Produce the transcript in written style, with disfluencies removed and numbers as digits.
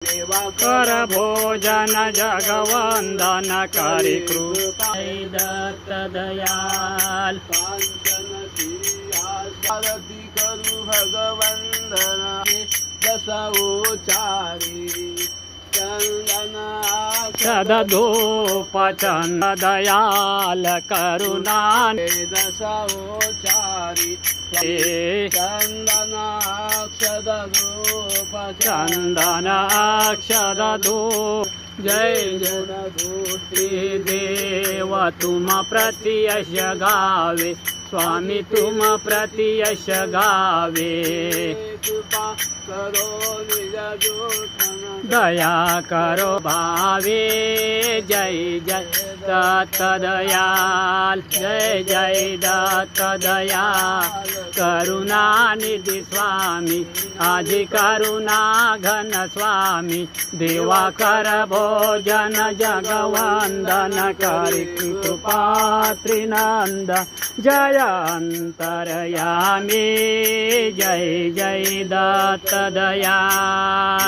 कर भोजन जगवंदन करी कृपा दत्त दयाल आरती करू भगवंदना दशोचारी चंदन सदधूप चंद दयाल करुणा दशोचारी चंदन अक्षदधू जय जय देव तुम प्रति यश गावे स्वामी तुम प्रति यश गावे दया करो भावे जय जय दत्त दयाल जय जय दत्त दयाल करुणा निधि स्वामी आदि करुणा घन स्वामी देवा कर भोजन जगवंदन करी कृपा त्रिनंद जय अंतरयामी जय जय दत्त दयाल।